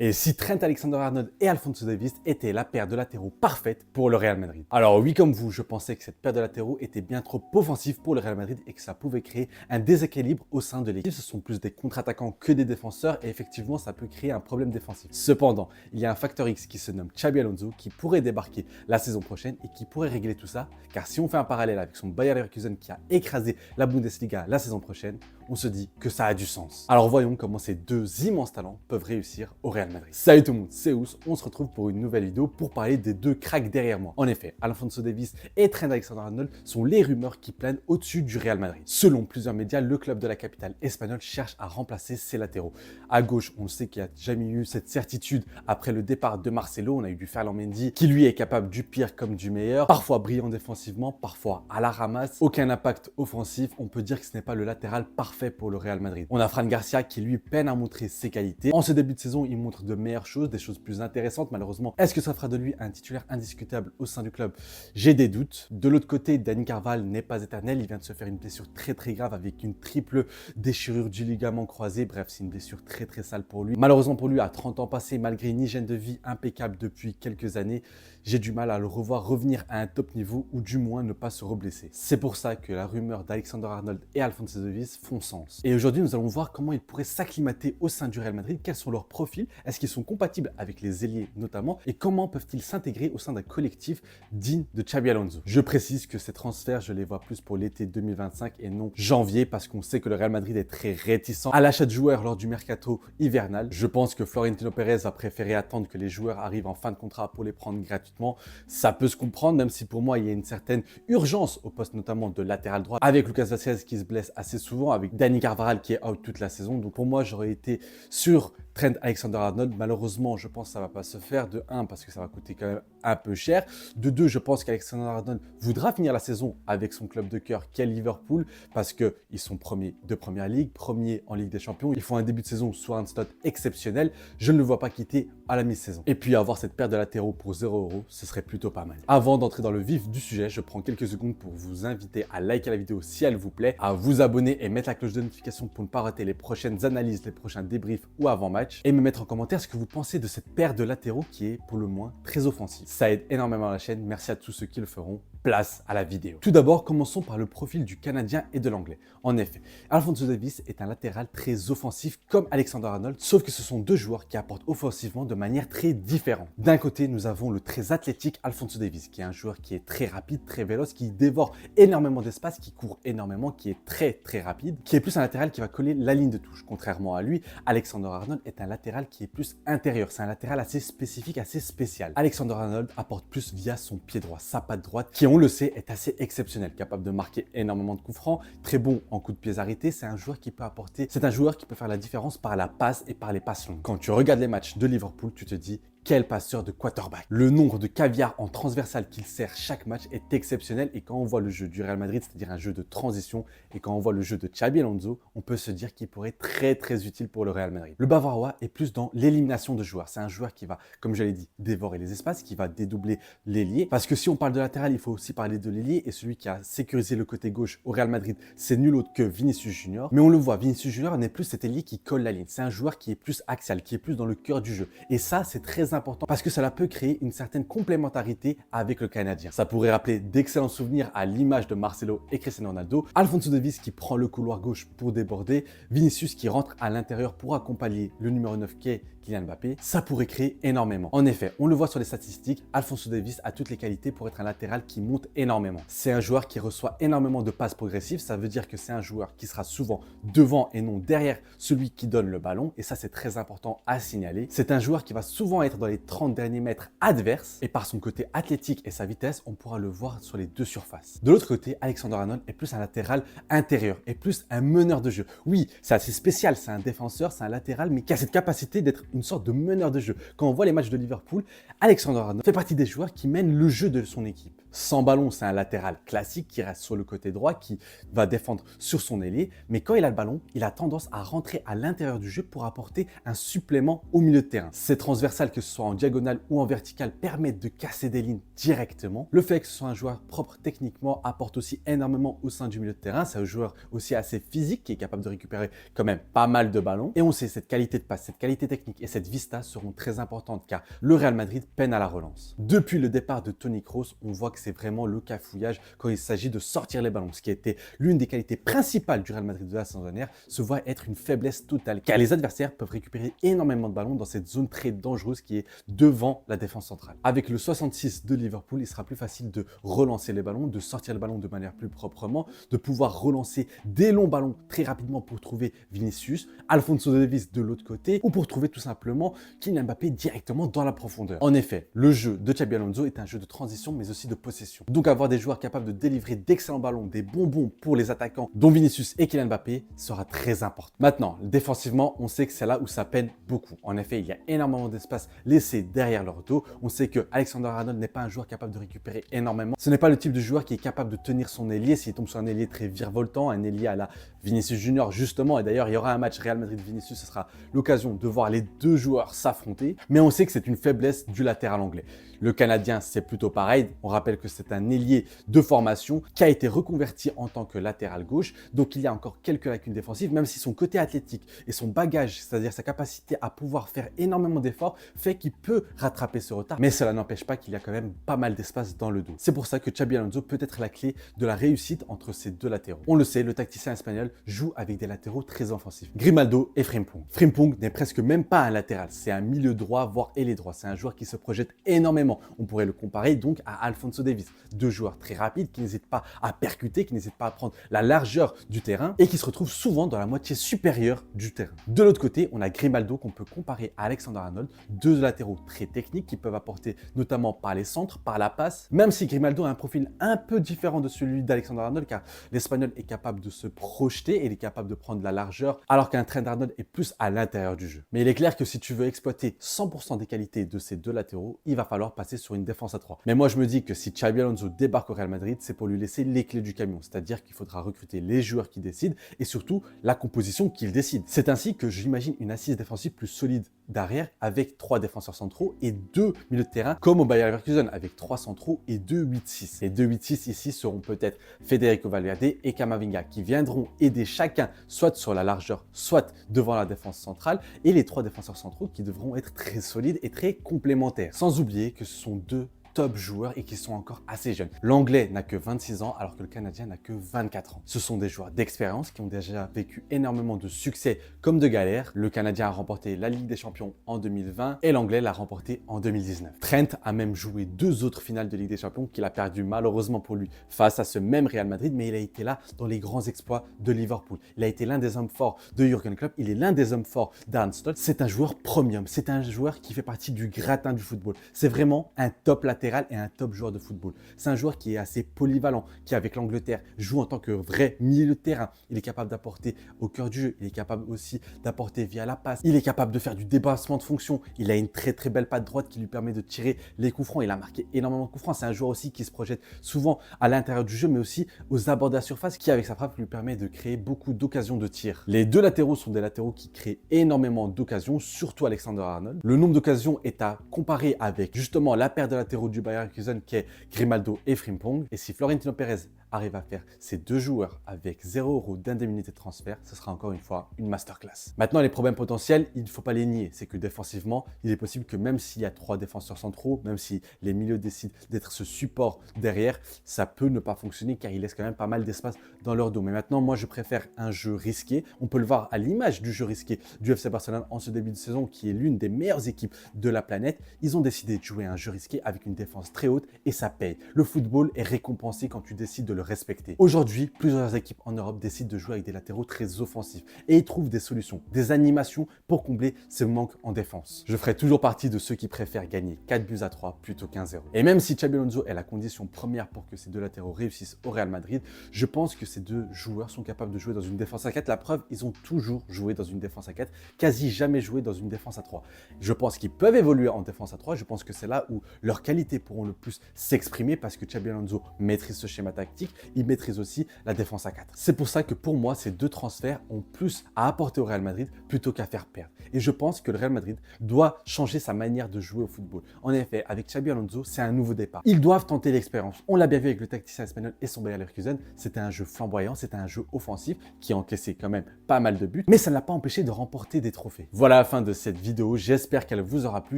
Et si Trent Alexander-Arnold et Alphonso Davies étaient la paire de latéraux parfaite pour le Real Madrid. Alors oui, comme vous, je pensais que cette paire de latéraux était bien trop offensive pour le Real Madrid et que ça pouvait créer un déséquilibre au sein de l'équipe. Ce sont plus des contre-attaquants que des défenseurs et effectivement, ça peut créer un problème défensif. Cependant, il y a un facteur X qui se nomme Xabi Alonso qui pourrait débarquer la saison prochaine et qui pourrait régler tout ça. Car si on fait un parallèle avec son Bayer Leverkusen qui a écrasé la Bundesliga la saison prochaine, on se dit que ça a du sens. Alors voyons comment ces deux immenses talents peuvent réussir au Real Madrid. Salut tout le monde, c'est Ous, on se retrouve pour une nouvelle vidéo pour parler des deux cracks derrière moi. En effet, Alphonso Davies et Trent Alexander-Arnold sont les rumeurs qui planent au-dessus du Real Madrid. Selon plusieurs médias, le club de la capitale espagnole cherche à remplacer ses latéraux. À gauche, on sait qu'il n'y a jamais eu cette certitude après le départ de Marcelo. On a eu du Ferland Mendy qui lui est capable du pire comme du meilleur, parfois brillant défensivement, parfois à la ramasse, aucun impact offensif. On peut dire que ce n'est pas le latéral parfait pour le Real Madrid. On a Fran Garcia qui lui peine à montrer ses qualités. En ce début de saison, il montre de meilleures choses, des choses plus intéressantes. Malheureusement, est-ce que ça fera de lui un titulaire indiscutable au sein du club? J'ai des doutes. De l'autre côté, Dani Carvajal n'est pas éternel. Il vient de se faire une blessure très grave avec une triple déchirure du ligament croisé. Bref, c'est une blessure très sale pour lui. Malheureusement pour lui, à 30 ans passés, malgré une hygiène de vie impeccable depuis quelques années, j'ai du mal à le revoir revenir à un top niveau ou du moins ne pas se reblesser. C'est pour ça que la rumeur d'Alexander-Arnold et Alphonso Davies font sens. Et aujourd'hui, nous allons voir comment ils pourraient s'acclimater au sein du Real Madrid, quels sont leurs profils, est-ce qu'ils sont compatibles avec les ailiers notamment, et comment peuvent-ils s'intégrer au sein d'un collectif digne de Xabi Alonso. Je précise que ces transferts, je les vois plus pour l'été 2025 et non janvier, parce qu'on sait que le Real Madrid est très réticent à l'achat de joueurs lors du mercato hivernal. Je pense que Florentino Pérez va préférer attendre que les joueurs arrivent en fin de contrat pour les prendre gratuitement. Ça peut se comprendre, même si pour moi, il y a une certaine urgence au poste notamment de latéral droit, avec Lucas Vázquez qui se blesse assez souvent, avec Dani Carvajal qui est out toute la saison. Donc pour moi, j'aurais été sur Trent Alexander-Arnold. Malheureusement, je pense que ça ne va pas se faire. De 1, parce que ça va coûter quand même un peu cher. De 2, je pense qu'Alexander-Arnold voudra finir la saison avec son club de cœur qu'est Liverpool, parce qu'ils sont premiers de Première Ligue, premiers en Ligue des Champions. Ils font un début de saison sur un slot exceptionnel. Je ne le vois pas quitter à la mi-saison. Et puis avoir cette paire de latéraux pour 0 €, ce serait plutôt pas mal. Avant d'entrer dans le vif du sujet, je prends quelques secondes pour vous inviter à liker la vidéo si elle vous plaît, à vous abonner et mettre la cloche de notification pour ne pas rater les prochaines analyses, les prochains débriefs ou avant-match, et me mettre en commentaire ce que vous pensez de cette paire de latéraux qui est pour le moins très offensive. Ça aide énormément la chaîne, merci à tous ceux qui le feront. Place à la vidéo. Tout d'abord, commençons par le profil du Canadien et de l'Anglais. En effet, Alphonso Davies est un latéral très offensif comme Alexander-Arnold, sauf que ce sont deux joueurs qui apportent offensivement de manière très différente. D'un côté, nous avons le très athlétique Alphonso Davies, qui est un joueur qui est très rapide, très véloce, qui dévore énormément d'espace, qui court énormément, qui est très rapide, qui est plus un latéral qui va coller la ligne de touche. Contrairement à lui, Alexander-Arnold est un latéral qui est plus intérieur. C'est un latéral assez spécifique, assez spécial. Alexander-Arnold apporte plus via son pied droit, sa patte droite, qui on le sait est assez exceptionnel, capable de marquer énormément de coups francs, très bon en coups de pied arrêtés. C'est un joueur qui peut apporter, c'est un joueur qui peut faire la différence par la passe et par les passes longues. Quand tu regardes les matchs de Liverpool, tu te dis quel passeur de quarterback. Le nombre de caviar en transversal qu'il sert chaque match est exceptionnel, et quand on voit le jeu du Real Madrid, c'est-à-dire un jeu de transition, et quand on voit le jeu de Xabi Alonso, on peut se dire qu'il pourrait être très utile pour le Real Madrid. Le Bavarois est plus dans l'élimination de joueurs. C'est un joueur qui va, comme je l'ai dit, dévorer les espaces, qui va dédoubler l'ailier. Parce que si on parle de latéral, il faut aussi parler de l'ailier, et celui qui a sécurisé le côté gauche au Real Madrid, c'est nul autre que Vinicius Junior. Mais on le voit, Vinicius Junior n'est plus cet ailier qui colle la ligne. C'est un joueur qui est plus axial, qui est plus dans le cœur du jeu. Et ça, c'est très important parce que cela peut créer une certaine complémentarité avec le Canadien. Ça pourrait rappeler d'excellents souvenirs à l'image de Marcelo et Cristiano Ronaldo. Alphonso Davies qui prend le couloir gauche pour déborder, Vinicius qui rentre à l'intérieur pour accompagner le numéro 9 qui est Kylian Mbappé. Ça pourrait créer énormément. En effet, on le voit sur les statistiques, Alphonso Davies a toutes les qualités pour être un latéral qui monte énormément. C'est un joueur qui reçoit énormément de passes progressives. Ça veut dire que c'est un joueur qui sera souvent devant et non derrière celui qui donne le ballon. Et ça, c'est très important à signaler. C'est un joueur qui va souvent être dans les 30 derniers mètres adverses. Et par son côté athlétique et sa vitesse, on pourra le voir sur les deux surfaces. De l'autre côté, Alexander-Arnold est plus un latéral intérieur et plus un meneur de jeu. Oui, c'est assez spécial. C'est un défenseur, c'est un latéral, mais qui a cette capacité d'être une sorte de meneur de jeu. Quand on voit les matchs de Liverpool, Alexander-Arnold fait partie des joueurs qui mènent le jeu de son équipe. Sans ballon, c'est un latéral classique qui reste sur le côté droit, qui va défendre sur son ailier. Mais quand il a le ballon, il a tendance à rentrer à l'intérieur du jeu pour apporter un supplément au milieu de terrain. Ces transversales, que ce soit en diagonale ou en verticale, permettent de casser des lignes directement. Le fait que ce soit un joueur propre techniquement apporte aussi énormément au sein du milieu de terrain. C'est un joueur aussi assez physique qui est capable de récupérer quand même pas mal de ballons. Et on sait cette qualité de passe, cette qualité technique et cette vista seront très importantes car le Real Madrid peine à la relance. Depuis le départ de Toni Kroos, on voit que c'est vraiment le cafouillage quand il s'agit de sortir les ballons, ce qui était l'une des qualités principales du Real Madrid de la saison dernière, se voit être une faiblesse totale car les adversaires peuvent récupérer énormément de ballons dans cette zone très dangereuse qui est devant la défense centrale. Avec le 66 de Liverpool, il sera plus facile de relancer les ballons, de sortir le ballon de manière plus proprement, de pouvoir relancer des longs ballons très rapidement pour trouver Vinicius, Alphonso Davies de l'autre côté ou pour trouver tout simplement Kylian Mbappé directement dans la profondeur. En effet, le jeu de Xabi Alonso est un jeu de transition mais aussi de possession. Donc avoir des joueurs capables de délivrer d'excellents ballons, des bonbons pour les attaquants dont Vinicius et Kylian Mbappé sera très important. Maintenant, défensivement, on sait que c'est là où ça peine beaucoup. En effet, il y a énormément d'espace laissé derrière leur dos. On sait que Alexander-Arnold n'est pas un joueur capable de récupérer énormément. Ce n'est pas le type de joueur qui est capable de tenir son ailier s'il tombe sur un ailier très virevoltant, un ailier à la Vinicius Junior justement. Et d'ailleurs, il y aura un match Real Madrid-Vinicius, ce sera l'occasion de voir les deux joueurs s'affronter. Mais on sait que c'est une faiblesse du latéral anglais. Le Canadien, c'est plutôt pareil. On rappelle que c'est un ailier de formation qui a été reconverti en tant que latéral gauche. Donc, il y a encore quelques lacunes défensives, même si son côté athlétique et son bagage, c'est-à-dire sa capacité à pouvoir faire énormément d'efforts, fait qu'il peut rattraper ce retard. Mais cela n'empêche pas qu'il y a quand même pas mal d'espace dans le dos. C'est pour ça que Xabi Alonso peut être la clé de la réussite entre ces deux latéraux. On le sait, le tacticien espagnol joue avec des latéraux très offensifs. Grimaldo et Frimpong. Frimpong n'est presque même pas un latéral, c'est un milieu droit, voire ailier droit. C'est un joueur qui se projette énormément. On pourrait le comparer donc à Alphonso Davies. Deux joueurs très rapides qui n'hésitent pas à percuter, qui n'hésitent pas à prendre la largeur du terrain et qui se retrouvent souvent dans la moitié supérieure du terrain. De l'autre côté, on a Grimaldo qu'on peut comparer à Alexander-Arnold, deux latéraux très techniques qui peuvent apporter notamment par les centres, par la passe, même si Grimaldo a un profil un peu différent de celui d'Alexander-Arnold car l'Espagnol est capable de se projeter et il est capable de prendre la largeur alors qu'un Trent-Arnold est plus à l'intérieur du jeu. Mais il est clair que si tu veux exploiter 100% des qualités de ces deux latéraux, il va falloir passer sur une défense à 3. Mais moi je me dis que si Xabi Alonso débarque au Real Madrid, c'est pour lui laisser les clés du camion, c'est-à-dire qu'il faudra recruter les joueurs qui décident et surtout la composition qu'il décide. C'est ainsi que j'imagine une assise défensive plus solide derrière avec 3 défenseurs centraux et 2 milieux de terrain comme au Bayer Leverkusen avec 3 centraux et 2 8-6. Les 2 8-6 ici seront peut-être Federico Valverde et Camavinga qui viendront aider chacun soit sur la largeur, soit devant la défense centrale et les 3 défenseurs centraux qui devront être très solides et très complémentaires. Sans oublier que ce sont 2 top joueurs et qui sont encore assez jeunes. L'anglais n'a que 26 ans alors que le canadien n'a que 24 ans. Ce sont des joueurs d'expérience qui ont déjà vécu énormément de succès comme de galères. Le canadien a remporté la Ligue des Champions en 2020 et l'anglais l'a remporté en 2019. Trent a même joué 2 autres finales de Ligue des Champions qu'il a perdu malheureusement pour lui face à ce même Real Madrid, mais il a été là dans les grands exploits de Liverpool. Il a été l'un des hommes forts de Jürgen Klopp, il est l'un des hommes forts d'Arne Slot. C'est un joueur premium, c'est un joueur qui fait partie du gratin du football. C'est vraiment un top latéral et un top joueur de football. C'est un joueur qui est assez polyvalent, qui avec l'Angleterre joue en tant que vrai milieu de terrain. Il est capable d'apporter au cœur du jeu, il est capable aussi d'apporter via la passe, il est capable de faire du dépassement de fonction, il a une très très belle patte droite qui lui permet de tirer les coups francs, il a marqué énormément de coups francs. C'est un joueur aussi qui se projette souvent à l'intérieur du jeu mais aussi aux abords de la surface qui avec sa frappe lui permet de créer beaucoup d'occasions de tir. Les deux latéraux sont des latéraux qui créent énormément d'occasions, surtout Alexander-Arnold. Le nombre d'occasions est à comparer avec justement la paire de latéraux du Bayer Leverkusen qui est Grimaldo et Frimpong. Et si Florentino Pérez arrive à faire ces 2 joueurs avec 0 € d'indemnité de transfert, ce sera encore une fois une masterclass. Maintenant, les problèmes potentiels, il ne faut pas les nier. C'est que défensivement, il est possible que même s'il y a 3 défenseurs centraux, même si les milieux décident d'être ce support derrière, ça peut ne pas fonctionner car il laisse quand même pas mal d'espace dans leur dos. Mais maintenant, moi, je préfère un jeu risqué. On peut le voir à l'image du jeu risqué du FC Barcelone en ce début de saison qui est l'une des meilleures équipes de la planète. Ils ont décidé de jouer un jeu risqué avec une défense très haute et ça paye. Le football est récompensé quand tu décides de le respecter. Aujourd'hui, plusieurs équipes en Europe décident de jouer avec des latéraux très offensifs et ils trouvent des solutions, des animations pour combler ce manque en défense. Je ferai toujours partie de ceux qui préfèrent gagner 4-3 plutôt qu'1-0. Et même si Xabi Alonso est la condition première pour que ces 2 latéraux réussissent au Real Madrid, je pense que ces 2 joueurs sont capables de jouer dans une défense à 4. La preuve, ils ont toujours joué dans une défense à 4, quasi jamais joué dans une défense à 3. Je pense qu'ils peuvent évoluer en défense à 3, je pense que c'est là où leurs qualités pourront le plus s'exprimer parce que Xabi Alonso maîtrise ce schéma tactique défensif, il maîtrise aussi la défense à 4. C'est pour ça que pour moi, ces deux transferts ont plus à apporter au Real Madrid plutôt qu'à faire perdre. Et je pense que le Real Madrid doit changer sa manière de jouer au football. En effet, avec Xabi Alonso, c'est un nouveau départ. Ils doivent tenter l'expérience. On l'a bien vu avec le tacticien espagnol et son Bayer Leverkusen. C'était un jeu flamboyant, c'était un jeu offensif qui a encaissé quand même pas mal de buts, mais ça ne l'a pas empêché de remporter des trophées. Voilà la fin de cette vidéo. J'espère qu'elle vous aura plu.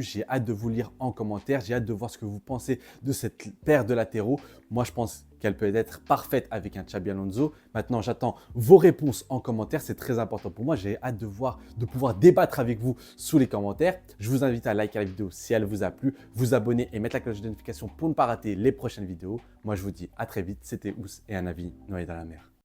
J'ai hâte de vous lire en commentaire. J'ai hâte de voir ce que vous pensez de cette paire de latéraux. Moi, je pense qu'elle peut être parfaite avec un Xabi Alonso. Maintenant, j'attends vos réponses en commentaire. C'est très important pour moi. J'ai hâte de pouvoir débattre avec vous sous les commentaires. Je vous invite à liker la vidéo si elle vous a plu, vous abonner et mettre la cloche de notification pour ne pas rater les prochaines vidéos. Moi, je vous dis à très vite. C'était Ous et un avis noyé dans la mer.